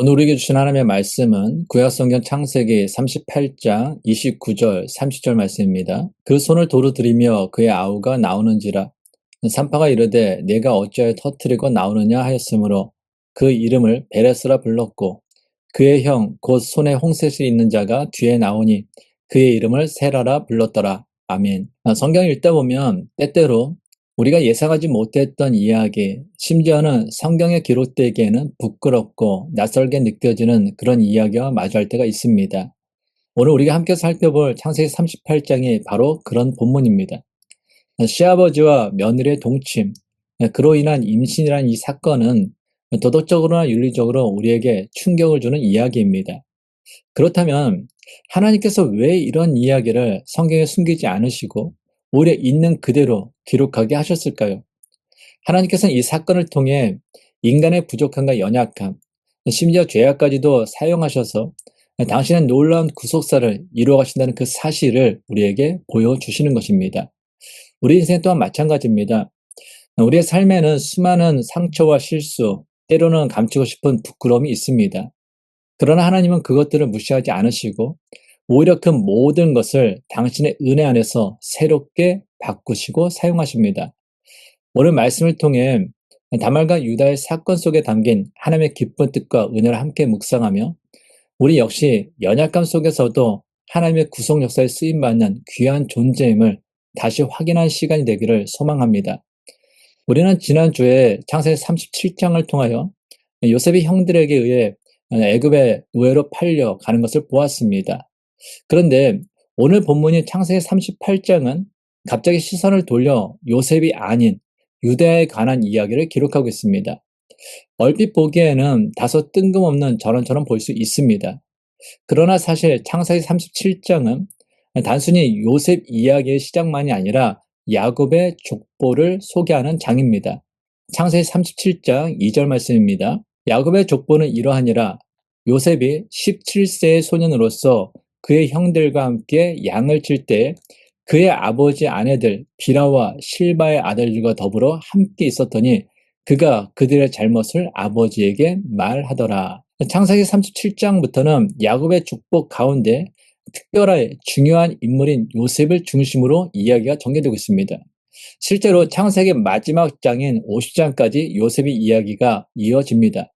오늘 우리에게 주신 하나님의 말씀은 구약성경 창세기 38장 29절 30절 말씀입니다. 그 손을 도로 들이며 그의 아우가 나오는지라 산파가 이르되 내가 어찌하여 터뜨리고 나오느냐 하였으므로 그 이름을 베레스라 불렀고 그의 형 곧 손에 홍셋이 있는 자가 뒤에 나오니 그의 이름을 세라라 불렀더라. 아멘. 성경을 읽다 보면 때때로 우리가 예상하지 못했던 이야기, 심지어는 성경에 기록되기에는 부끄럽고 낯설게 느껴지는 그런 이야기와 마주할 때가 있습니다. 오늘 우리가 함께 살펴볼 창세기 38장이 바로 그런 본문입니다. 시아버지와 며느리의 동침, 그로 인한 임신이라는 이 사건은 도덕적으로나 윤리적으로 우리에게 충격을 주는 이야기입니다. 그렇다면 하나님께서 왜 이런 이야기를 성경에 숨기지 않으시고 오히려 있는 그대로 기록하게 하셨을까요? 하나님께서는 이 사건을 통해 인간의 부족함과 연약함, 심지어 죄악까지도 사용하셔서 당신의 놀라운 구속사를 이루어 가신다는 그 사실을 우리에게 보여주시는 것입니다. 우리 인생 또한 마찬가지입니다. 우리의 삶에는 수많은 상처와 실수, 때로는 감추고 싶은 부끄러움이 있습니다. 그러나 하나님은 그것들을 무시하지 않으시고 오히려 그 모든 것을 당신의 은혜 안에서 새롭게 바꾸시고 사용하십니다. 오늘 말씀을 통해 다말과 유다의 사건 속에 담긴 하나님의 기쁜 뜻과 은혜를 함께 묵상하며 우리 역시 연약감 속에서도 하나님의 구속 역사에 쓰임받는 귀한 존재임을 다시 확인한 시간이 되기를 소망합니다. 우리는 지난주에 창세기 37장을 통하여 요셉이 형들에게 의해 애굽의 노예로 팔려가는 것을 보았습니다. 그런데 오늘 본문인 창세기 38장은 갑자기 시선을 돌려 요셉이 아닌 유다에 관한 이야기를 기록하고 있습니다. 얼핏 보기에는 다소 뜬금없는 전환처럼 보일 수 있습니다. 그러나 사실 창세기 37장은 단순히 요셉 이야기의 시작만이 아니라 야곱의 족보를 소개하는 장입니다. 창세기 37장 2절 말씀입니다. 야곱의 족보는 이러하니라. 요셉이 17세의 소년으로서 그의 형들과 함께 양을 칠 때 그의 아버지 아내들 비라와 실바의 아들들과 더불어 함께 있었더니 그가 그들의 잘못을 아버지에게 말하더라. 창세기 37장부터는 야곱의 족보 가운데 특별하게 중요한 인물인 요셉을 중심으로 이야기가 전개되고 있습니다. 실제로 창세기 마지막 장인 50장까지 요셉의 이야기가 이어집니다.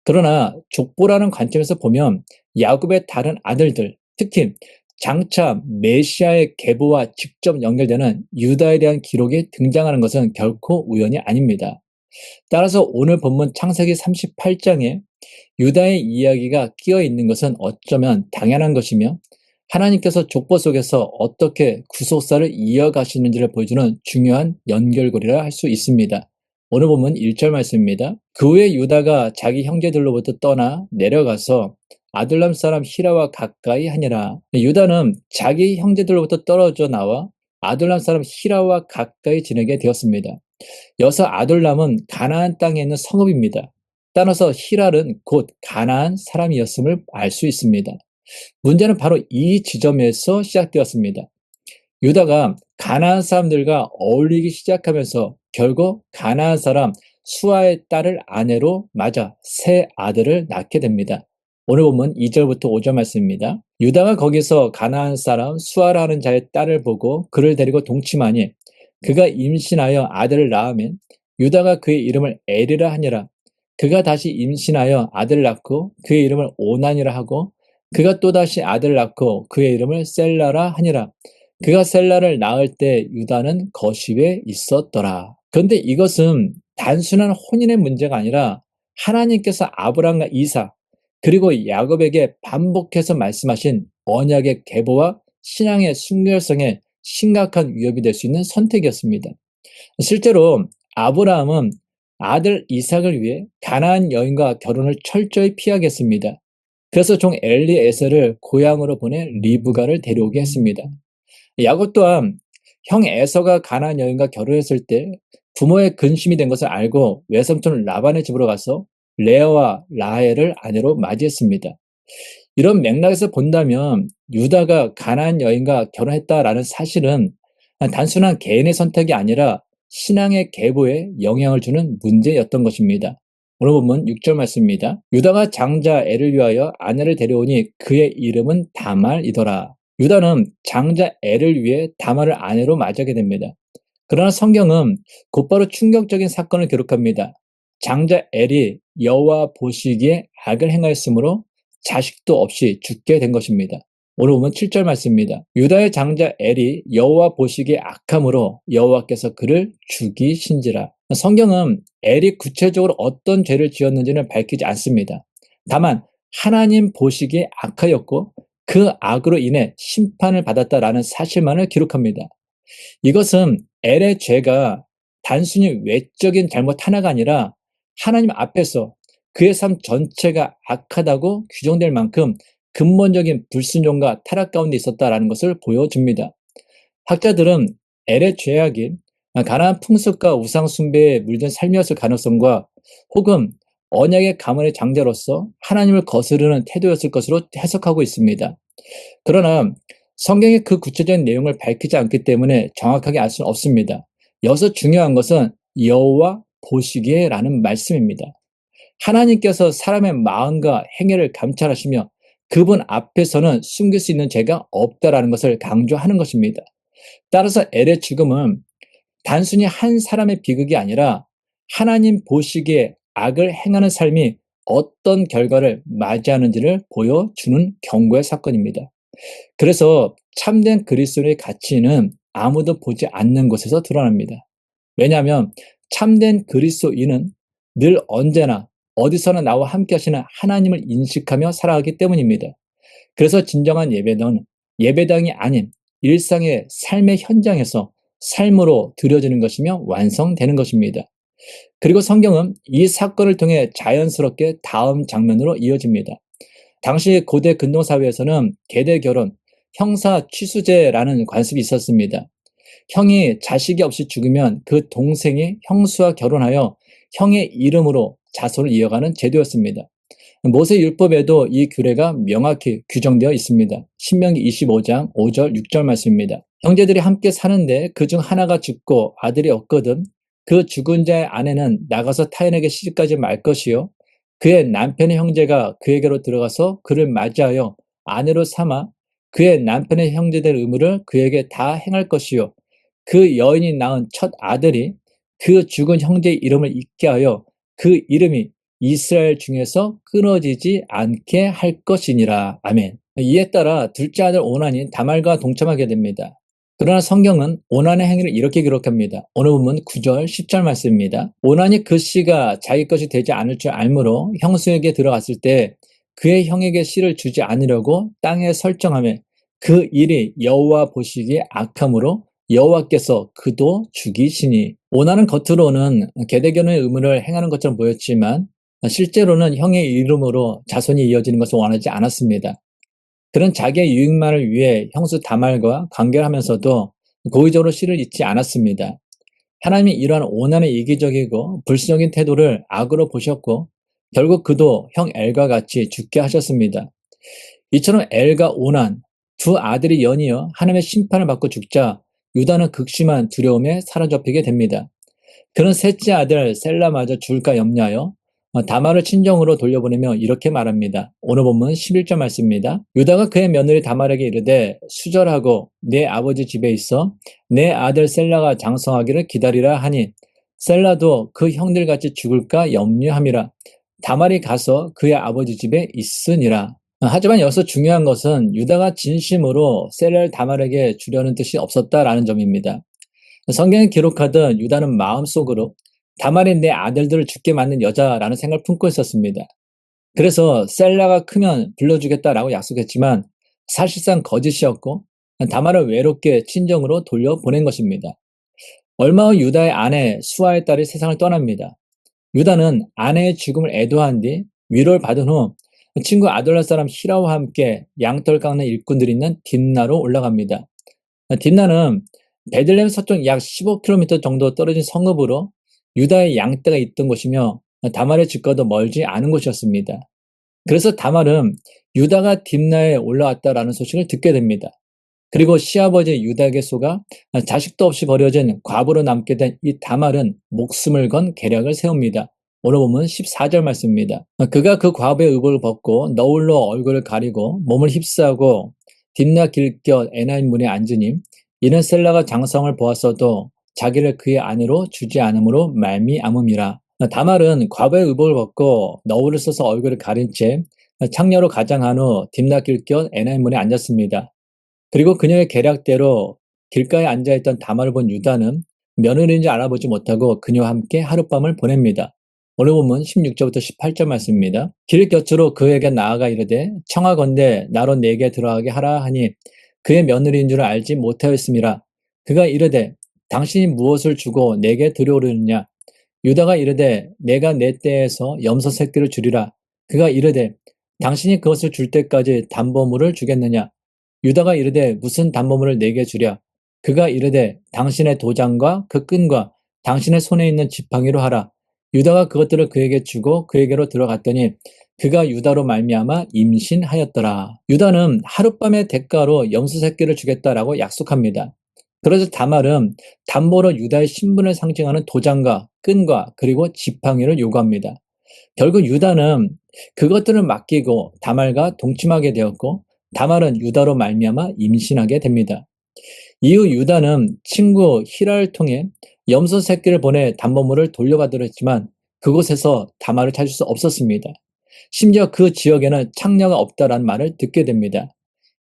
그러나 족보라는 관점에서 보면 야곱의 다른 아들들, 특히 장차 메시아의 계보와 직접 연결되는 유다에 대한 기록이 등장하는 것은 결코 우연이 아닙니다. 따라서 오늘 본문 창세기 38장에 유다의 이야기가 끼어 있는 것은 어쩌면 당연한 것이며 하나님께서 족보 속에서 어떻게 구속사를 이어가시는지를 보여주는 중요한 연결고리라 할 수 있습니다. 오늘 본문 1절 말씀입니다. 그 후에 유다가 자기 형제들로부터 떠나 내려가서 아둘람 사람 히라와 가까이 하니라. 유다는 자기 형제들로부터 떨어져 나와 아둘람 사람 히라와 가까이 지내게 되었습니다. 여기서 아둘람은 가나안 땅에 있는 성읍입니다. 따라서 히랄은 곧 가나안 사람이었음을 알 수 있습니다. 문제는 바로 이 지점에서 시작되었습니다. 유다가 가나안 사람들과 어울리기 시작하면서 결국 가나안 사람 수아의 딸을 아내로 맞아 세 아들을 낳게 됩니다. 오늘 보면 2절부터 5절 말씀입니다. 유다가 거기서 가나안 사람 수아라는 자의 딸을 보고 그를 데리고 동침하니 그가 임신하여 아들을 낳으면 유다가 그의 이름을 에리라 하니라. 그가 다시 임신하여 아들을 낳고 그의 이름을 오난이라 하고 그가 또다시 아들을 낳고 그의 이름을 셀라라 하니라. 그가 셀라를 낳을 때 유다는 거십에 있었더라. 그런데 이것은 단순한 혼인의 문제가 아니라 하나님께서 아브라함과 이삭 그리고 야곱에게 반복해서 말씀하신 언약의 계보와 신앙의 순결성에 심각한 위협이 될 수 있는 선택이었습니다. 실제로 아브라함은 아들 이삭을 위해 가나안 여인과 결혼을 철저히 피하겠습니다. 그래서 종 엘리에셀을 고향으로 보내 리브가를 데려오게 했습니다. 야곱 또한 형 에서가 가나안 여인과 결혼했을 때 부모의 근심이 된 것을 알고 외삼촌 라반의 집으로 가서 레아와 라헬을 아내로 맞이했습니다. 이런 맥락에서 본다면 유다가 가나안 여인과 결혼했다라는 사실은 단순한 개인의 선택이 아니라 신앙의 계보에 영향을 주는 문제였던 것입니다. 오늘 본문 6절 말씀입니다. 유다가 장자 엘을 위하여 아내를 데려오니 그의 이름은 다말이더라. 유다는 장자 엘을 위해 다말을 아내로 맞이하게 됩니다. 그러나 성경은 곧바로 충격적인 사건을 기록합니다. 장자 엘이 여호와 보시기에 악을 행하였으므로 자식도 없이 죽게 된 것입니다. 오늘 보면 7절 말씀입니다. 유다의 장자 엘이 여호와 보시기에 악함으로 여호와께서 그를 죽이신지라. 성경은 엘이 구체적으로 어떤 죄를 지었는지는 밝히지 않습니다. 다만 하나님 보시기에 악하였고 그 악으로 인해 심판을 받았다라는 사실만을 기록합니다. 이것은 엘의 죄가 단순히 외적인 잘못 하나가 아니라 하나님 앞에서 그의 삶 전체가 악하다고 규정될 만큼 근본적인 불순종과 타락 가운데 있었다라는 것을 보여줍니다. 학자들은 엘의 죄악이 가나안 풍습과 우상 숭배에 물든 삶이었을 가능성과 혹은 언약의 가문의 장자로서 하나님을 거스르는 태도였을 것으로 해석하고 있습니다. 그러나 성경이 그 구체적인 내용을 밝히지 않기 때문에 정확하게 알 수는 없습니다. 여기서 중요한 것은 여호와 보시기에라는 말씀입니다. 하나님께서 사람의 마음과 행위를 감찰하시며 그분 앞에서는 숨길 수 있는 죄가 없다라는 것을 강조하는 것입니다. 따라서 엘의 죽음은 단순히 한 사람의 비극이 아니라 하나님 보시기에 악을 행하는 삶이 어떤 결과를 맞이하는지를 보여주는 경고의 사건입니다. 그래서 참된 그리스도의 가치는 아무도 보지 않는 곳에서 드러납니다. 왜냐하면 참된 그리스도인은 늘 언제나 어디서나 나와 함께 하시는 하나님을 인식하며 살아가기 때문입니다. 그래서 진정한 예배는 예배당이 아닌 일상의 삶의 현장에서 삶으로 드려지는 것이며 완성되는 것입니다. 그리고 성경은 이 사건을 통해 자연스럽게 다음 장면으로 이어집니다. 당시 고대 근동사회에서는 계대 결혼, 형사 취수제라는 관습이 있었습니다. 형이 자식이 없이 죽으면 그 동생이 형수와 결혼하여 형의 이름으로 자손을 이어가는 제도였습니다. 모세 율법에도 이 규례가 명확히 규정되어 있습니다. 신명기 25장 5절 6절 말씀입니다. 형제들이 함께 사는데 그중 하나가 죽고 아들이 없거든 그 죽은 자의 아내는 나가서 타인에게 시집가지 말 것이요 그의 남편의 형제가 그에게로 들어가서 그를 맞이하여 아내로 삼아 그의 남편의 형제들 의무를 그에게 다 행할 것이요 그 여인이 낳은 첫 아들이 그 죽은 형제의 이름을 잊게 하여 그 이름이 이스라엘 중에서 끊어지지 않게 할 것이니라. 아멘. 이에 따라 둘째 아들 오난이 다말과 동참하게 됩니다. 그러나 성경은 오난의 행위를 이렇게 기록합니다. 오늘 본문 9절 10절 말씀입니다. 오난이 그 씨가 자기 것이 되지 않을 줄 알므로 형수에게 들어갔을 때 그의 형에게 씨를 주지 않으려고 땅에 설정하며 그 일이 여호와 보시기에 악함으로 여호와께서 그도 죽이시니. 오난은 겉으로는 계대견의 의무를 행하는 것처럼 보였지만 실제로는 형의 이름으로 자손이 이어지는 것을 원하지 않았습니다. 그는 자기의 유익만을 위해 형수 다말과 관계를 하면서도 고의적으로 씨를 잇지 않았습니다. 하나님이 이러한 오난의 이기적이고 불순적인 태도를 악으로 보셨고 결국 그도 형 엘과 같이 죽게 하셨습니다. 이처럼 엘과 오난 두 아들이 연이어 하나님의 심판을 받고 죽자 유다는 극심한 두려움에 사로잡히게 됩니다. 그는 셋째 아들 셀라마저 죽을까 염려하여 다말을 친정으로 돌려보내며 이렇게 말합니다. 오늘 본문 11절 말씀입니다. 유다가 그의 며느리 다말에게 이르되 수절하고 내 아버지 집에 있어 내 아들 셀라가 장성하기를 기다리라 하니 셀라도 그 형들같이 죽을까 염려함이라. 다말이 가서 그의 아버지 집에 있으니라. 하지만 여기서 중요한 것은 유다가 진심으로 셀라를 다말에게 주려는 뜻이 없었다라는 점입니다. 성경에 기록하듯 유다는 마음속으로 다말이 내 아들들을 죽게 만든 여자라는 생각을 품고 있었습니다. 그래서 셀라가 크면 불러주겠다라고 약속했지만 사실상 거짓이었고 다말을 외롭게 친정으로 돌려보낸 것입니다. 얼마 후 유다의 아내 수아의 딸이 세상을 떠납니다. 유다는 아내의 죽음을 애도한 뒤 위로를 받은 후 친구 아둘람 사람 히라와 함께 양털 깎는 일꾼들이 있는 딥나로 올라갑니다. 딥나는 베들레헴 서쪽 약 15km 정도 떨어진 성읍으로 유다의 양떼가 있던 곳이며 다말의 집과도 멀지 않은 곳이었습니다. 그래서 다말은 유다가 딥나에 올라왔다라는 소식을 듣게 됩니다. 그리고 시아버지 유다에게 속아 자식도 없이 버려진 과부로 남게 된 이 다말은 목숨을 건 계략을 세웁니다. 오늘 보면 14절 말씀입니다. 그가 그 과부의 의복을 벗고 너울로 얼굴을 가리고 몸을 휩싸고 딥나 길곁 에나임 문에 앉으니 이는 셀라가 장성을 보았어도 자기를 그의 아내로 주지 않음으로 말미암음이라. 다말은 과부의 의복을 벗고 너울을 써서 얼굴을 가린 채 창녀로 가장한 후 딥나 길곁 에나임 문에 앉았습니다. 그리고 그녀의 계략대로 길가에 앉아있던 다말을 본 유다는 며느리인지 알아보지 못하고 그녀와 함께 하룻밤을 보냅니다. 오늘 본문 16절부터 18절 말씀입니다. 길 곁으로 그에게 나아가 이르되 청하건대 나로 내게 들어가게 하라 하니 그의 며느리인 줄 알지 못하였음이라. 그가 이르되 당신이 무엇을 주고 내게 들여오르느냐. 유다가 이르되 내가 내 떼에서 염소 새끼를 주리라. 그가 이르되 당신이 그것을 줄 때까지 담보물을 주겠느냐. 유다가 이르되 무슨 담보물을 내게 주랴. 그가 이르되 당신의 도장과 그 끈과 당신의 손에 있는 지팡이로 하라. 유다가 그것들을 그에게 주고 그에게로 들어갔더니 그가 유다로 말미암아 임신하였더라. 유다는 하룻밤의 대가로 염소 새끼를 주겠다라고 약속합니다. 그래서 다말은 담보로 유다의 신분을 상징하는 도장과 끈과 그리고 지팡이를 요구합니다. 결국 유다는 그것들을 맡기고 다말과 동침하게 되었고 다말은 유다로 말미암아 임신하게 됩니다. 이후 유다는 친구 히라를 통해 염소 새끼를 보내 담보물을 돌려받으려 했지만 그곳에서 다말을 찾을 수 없었습니다. 심지어 그 지역에는 창녀가 없다라는 말을 듣게 됩니다.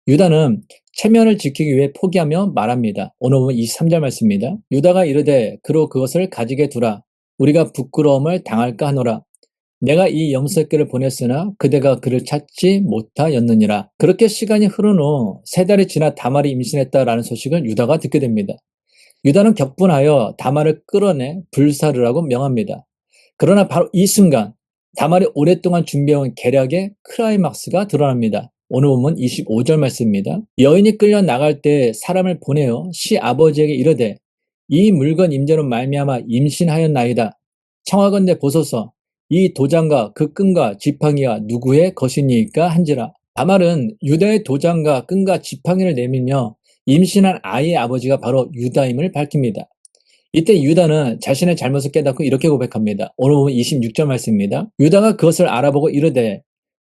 유다는 체면을 지키기 위해 포기하며 말합니다. 오늘 보면 23절 말씀입니다. 유다가 이르되 그로 그것을 가지게 두라. 우리가 부끄러움을 당할까 하노라. 내가 이 염소새끼를 보냈으나 그대가 그를 찾지 못하였느니라. 그렇게 시간이 흐른 후 3달이 지나 다말이 임신했다라는 소식을 유다가 듣게 됩니다. 유다는 격분하여 다말을 끌어내 불사르라고 명합니다. 그러나 바로 이 순간 다말이 오랫동안 준비해온 계략의 클라이막스가 드러납니다. 오늘 보면 25절 말씀입니다. 여인이 끌려 나갈 때 사람을 보내어 시아버지에게 이르되 이 물건 임자로 말미암아 임신하였나이다. 청하건대 보소서 이 도장과 그 끈과 지팡이가 누구의 것이니까 한지라. 다말은 유다의 도장과 끈과 지팡이를 내밀며 임신한 아이의 아버지가 바로 유다임을 밝힙니다. 이때 유다는 자신의 잘못을 깨닫고 이렇게 고백합니다. 오늘 보면 26절 말씀입니다. 유다가 그것을 알아보고 이르되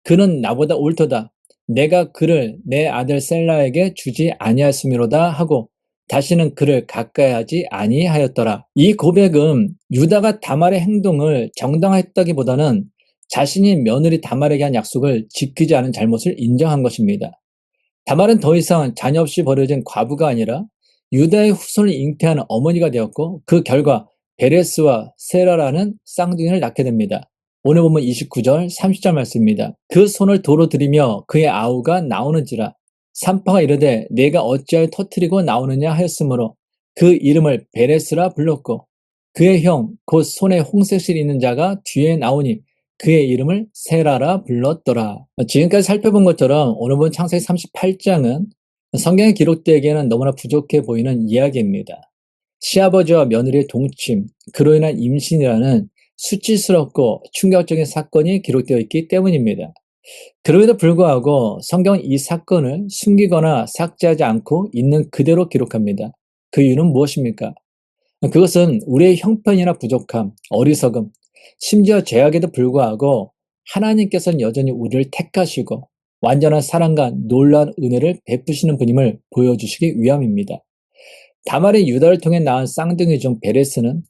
그는 나보다 옳도다. 내가 그를 내 아들 셀라에게 주지 아니하였음이로다 하고 다시는 그를 가까이 하지 아니하였더라. 이 고백은 유다가 다말의 행동을 정당화했다기보다는 자신이 며느리 다말에게 한 약속을 지키지 않은 잘못을 인정한 것입니다. 다말은 더 이상 자녀 없이 버려진 과부가 아니라 유다의 후손을 잉태하는 어머니가 되었고 그 결과 베레스와 세라라는 쌍둥이를 낳게 됩니다. 오늘 보면 29절 30절 말씀입니다. 그 손을 도로 들이며 그의 아우가 나오는지라. 산파가 이르되 내가 어찌하여 터뜨리고 나오느냐 하였으므로 그 이름을 베레스라 불렀고 그의 형 곧 손에 홍색실 있는 자가 뒤에 나오니 그의 이름을 세라라 불렀더라. 지금까지 살펴본 것처럼 오늘 본 창세기 38장은 성경에 기록되기에는 너무나 부족해 보이는 이야기입니다. 시아버지와 며느리의 동침, 그로 인한 임신이라는 수치스럽고 충격적인 사건이 기록되어 있기 때문입니다. 그럼에도 불구하고 성경은 이 사건을 숨기거나 삭제하지 않고 있는 그대로 기록합니다. 그 이유는 무엇입니까? 그것은 우리의 형편이나 부족함, 어리석음, 심지어 죄악에도 불구하고 하나님께서는 여전히 우리를 택하시고 완전한 사랑과 놀라운 은혜를 베푸시는 분임을 보여주시기 위함입니다. 다말의 유다를 통해 낳은 쌍둥이 중 베레스는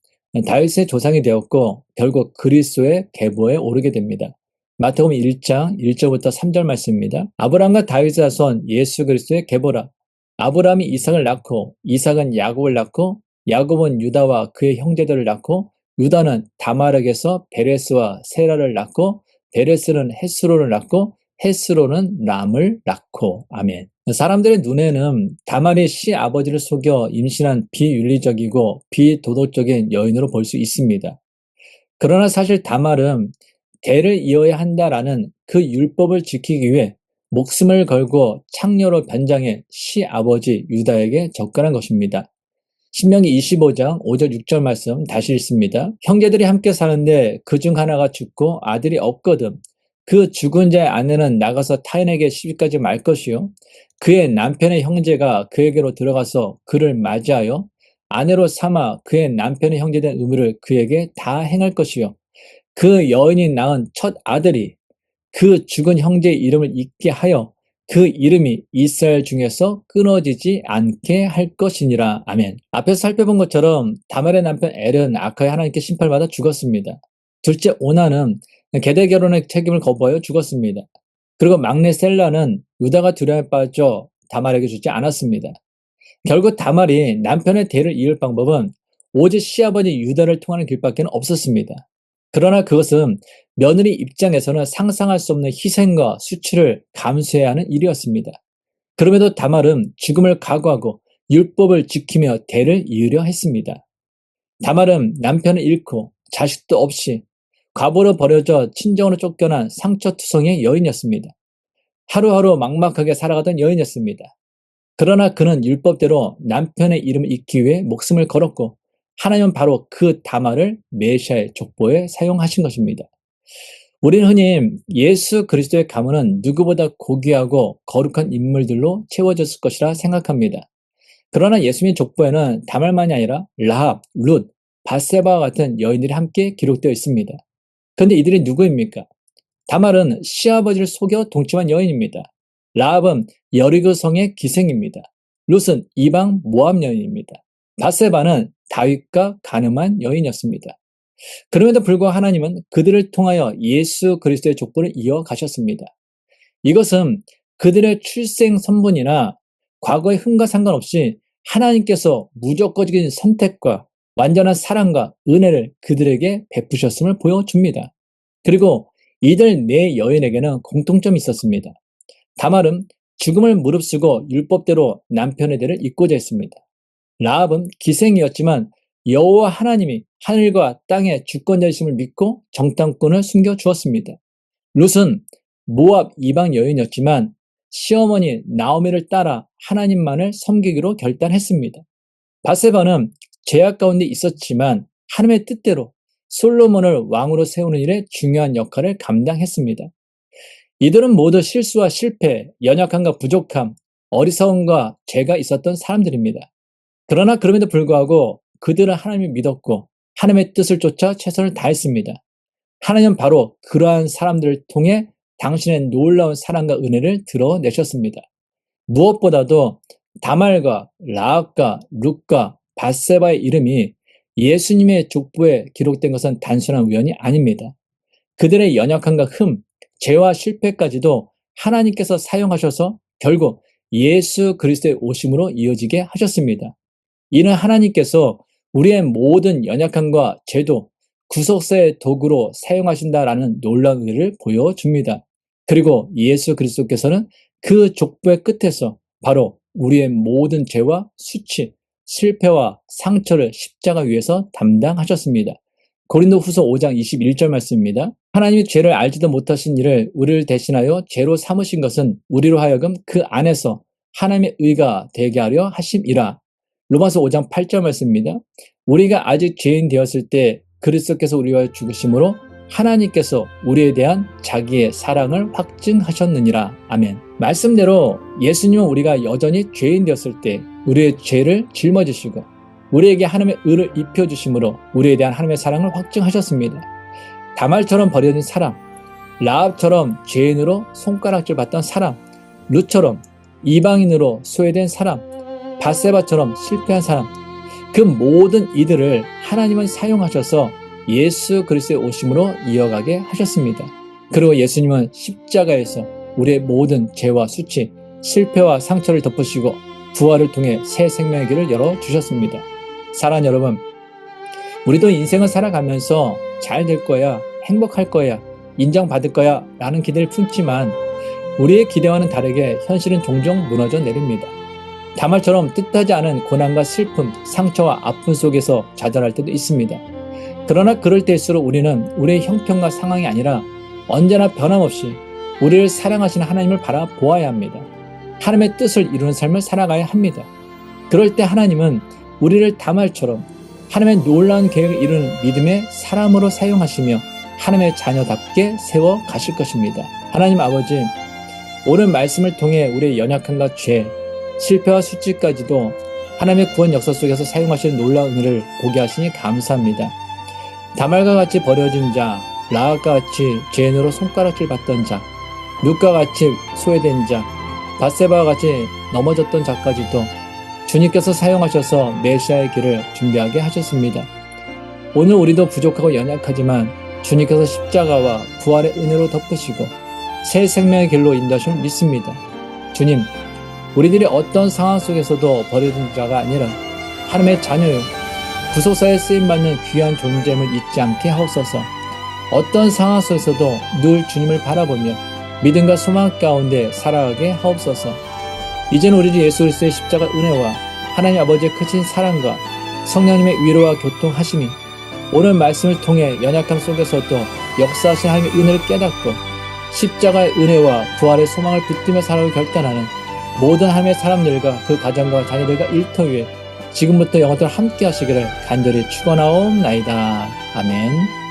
다윗의 조상이 되었고 결국 그리스도의 계보에 오르게 됩니다. 마태복음 1장 1절부터 3절 말씀입니다. 아브라함과 다윗의 자손 예수 그리스도의 계보라. 아브라함이 이삭을 낳고 이삭은 야곱을 낳고 야곱은 유다와 그의 형제들을 낳고 유다는 다말에게서 베레스와 세라를 낳고 베레스는 헤스로를 낳고 헤스로는 람을 낳고 아멘. 사람들의 눈에는 다말이 시아버지를 속여 임신한 비윤리적이고 비도덕적인 여인으로 볼 수 있습니다. 그러나 사실 다말은 대를 이어야 한다라는 그 율법을 지키기 위해 목숨을 걸고 창녀로 변장해 시아버지 유다에게 접근한 것입니다. 신명기 25장 5절 6절 말씀 다시 읽습니다. 형제들이 함께 사는데 그중 하나가 죽고 아들이 없거든. 그 죽은 자의 아내는 나가서 타인에게 시집가지 말 것이요. 그의 남편의 형제가 그에게로 들어가서 그를 맞이하여 아내로 삼아 그의 남편의 형제된 의무를 그에게 다 행할 것이요. 그 여인이 낳은 첫 아들이 그 죽은 형제의 이름을 잊게 하여 그 이름이 이스라엘 중에서 끊어지지 않게 할 것이니라. 아멘. 앞에서 살펴본 것처럼 다말의 남편 엘은 아카의 하나님께 심판받아 죽었습니다. 둘째 오나는 계대 결혼의 책임을 거부하여 죽었습니다. 그리고 막내 셀라는 유다가 두려움에 빠져 다말에게 주지 않았습니다. 결국 다말이 남편의 대를 이을 방법은 오직 시아버지 유다를 통하는 길밖에 없었습니다. 그러나 그것은 며느리 입장에서는 상상할 수 없는 희생과 수치를 감수해야 하는 일이었습니다. 그럼에도 다말은 죽음을 각오하고 율법을 지키며 대를 이으려 했습니다. 다말은 남편을 잃고 자식도 없이 과부로 버려져 친정으로 쫓겨난 상처투성이의 여인이었습니다. 하루하루 막막하게 살아가던 여인이었습니다. 그러나 그는 율법대로 남편의 이름을 잊기 위해 목숨을 걸었고 하나님은 바로 그 다말을 메시아의 족보에 사용하신 것입니다. 우리는 흔히 예수 그리스도의 가문은 누구보다 고귀하고 거룩한 인물들로 채워졌을 것이라 생각합니다. 그러나 예수님의 족보에는 다말만이 아니라 라합, 룻, 밧세바와 같은 여인들이 함께 기록되어 있습니다. 그런데 이들이 누구입니까? 다말은 시아버지를 속여 동침한 여인입니다. 라합은 여리고 성의 기생입니다. 룻은 이방 모압 여인입니다. 밧세바는 다윗과 간음한 여인이었습니다. 그럼에도 불구하고 하나님은 그들을 통하여 예수 그리스도의 족보를 이어가셨습니다. 이것은 그들의 출생 선분이나 과거의 흠과 상관없이 하나님께서 무조건적인 선택과 완전한 사랑과 은혜를 그들에게 베푸셨음을 보여줍니다. 그리고 이들 네 여인에게는 공통점이 있었습니다. 다말은 죽음을 무릅쓰고 율법대로 남편의 대를 잇고자 했습니다. 라합은 기생이었지만 여호와 하나님이 하늘과 땅의 주권자이심을 믿고 정탐꾼을 숨겨주었습니다. 룻은 모압 이방 여인이었지만 시어머니 나오미를 따라 하나님만을 섬기기로 결단했습니다. 밧세바는 죄악 가운데 있었지만 하나님의 뜻대로 솔로몬을 왕으로 세우는 일에 중요한 역할을 감당했습니다. 이들은 모두 실수와 실패, 연약함과 부족함, 어리석음과 죄가 있었던 사람들입니다. 그러나 그럼에도 불구하고 그들은 하나님을 믿었고 하나님의 뜻을 쫓아 최선을 다했습니다. 하나님은 바로 그러한 사람들을 통해 당신의 놀라운 사랑과 은혜를 드러내셨습니다. 무엇보다도 다말과 라합과 룻과 밧세바의 이름이 예수님의 족보에 기록된 것은 단순한 우연이 아닙니다. 그들의 연약함과 흠, 죄와 실패까지도 하나님께서 사용하셔서 결국 예수 그리스도의 오심으로 이어지게 하셨습니다. 이는 하나님께서 우리의 모든 연약함과 죄도 구속사의 도구로 사용하신다라는 놀라운 의를 보여줍니다. 그리고 예수 그리스도께서는 그 족보의 끝에서 바로 우리의 모든 죄와 수치, 실패와 상처를 십자가 위에서 담당하셨습니다. 고린도후서 5장 21절 말씀입니다. 하나님이 죄를 알지도 못하신 이를 우리를 대신하여 죄로 삼으신 것은 우리로 하여금 그 안에서 하나님의 의가 되게 하려 하심이라. 로마서 5장 8절 말씀입니다. 우리가 아직 죄인 되었을 때 그리스도께서 우리와 죽으심으로 하나님께서 우리에 대한 자기의 사랑을 확증하셨느니라. 아멘. 말씀대로 예수님은 우리가 여전히 죄인 되었을 때 우리의 죄를 짊어지시고 우리에게 하나님의 의를 입혀주심으로 우리에 대한 하나님의 사랑을 확증하셨습니다. 다말처럼 버려진 사람, 라합처럼 죄인으로 손가락질 받던 사람, 룻처럼 이방인으로 소외된 사람, 밧세바처럼 실패한 사람, 그 모든 이들을 하나님은 사용하셔서 예수 그리스도의 오심으로 이어가게 하셨습니다. 그리고 예수님은 십자가에서 우리의 모든 죄와 수치, 실패와 상처를 덮으시고 부활을 통해 새 생명의 길을 열어주셨습니다. 사랑하는 여러분, 우리도 인생을 살아가면서 잘 될 거야, 행복할 거야, 인정받을 거야 라는 기대를 품지만 우리의 기대와는 다르게 현실은 종종 무너져 내립니다. 다말처럼 뜻하지 않은 고난과 슬픔, 상처와 아픔 속에서 좌절할 때도 있습니다. 그러나 그럴 때일수록 우리는 우리의 형편과 상황이 아니라 언제나 변함없이 우리를 사랑하시는 하나님을 바라보아야 합니다. 하나님의 뜻을 이루는 삶을 살아가야 합니다. 그럴 때 하나님은 우리를 다말처럼 하나님의 놀라운 계획을 이루는 믿음의 사람으로 사용하시며 하나님의 자녀답게 세워 가실 것입니다. 하나님 아버지, 오늘 말씀을 통해 우리의 연약함과 죄, 실패와 수치까지도 하나님의 구원 역사 속에서 사용하시는 놀라운 은혜를 보게 하시니 감사합니다. 다말과 같이 버려진 자, 라합과 같이 죄인으로 손가락질 받던 자, 룻과 같이 소외된 자, 밧세바와 같이 넘어졌던 자까지도 주님께서 사용하셔서 메시아의 길을 준비하게 하셨습니다. 오늘 우리도 부족하고 연약하지만 주님께서 십자가와 부활의 은혜로 덮으시고 새 생명의 길로 인도하심을 믿습니다. 주님, 우리들이 어떤 상황 속에서도 버려진 자가 아니라 하나님의 자녀요, 구속사에 쓰임받는 귀한 존재임을 잊지 않게 하옵소서. 어떤 상황 속에서도 늘 주님을 바라보며 믿음과 소망 가운데 살아가게 하옵소서. 이제는 우리 주 예수 그리스도의 십자가 은혜와 하나님 아버지의 크신 사랑과 성령님의 위로와 교통하심이 오늘 말씀을 통해 연약함 속에서도 역사하신 하나님의 은혜를 깨닫고 십자가의 은혜와 부활의 소망을 붙들며 살아가기 결단하는 모든 하나님의 사람들과 그 가정과 자녀들과 일터 위에 지금부터 영원토록 함께 하시기를 간절히 축원하옵나이다. 아멘.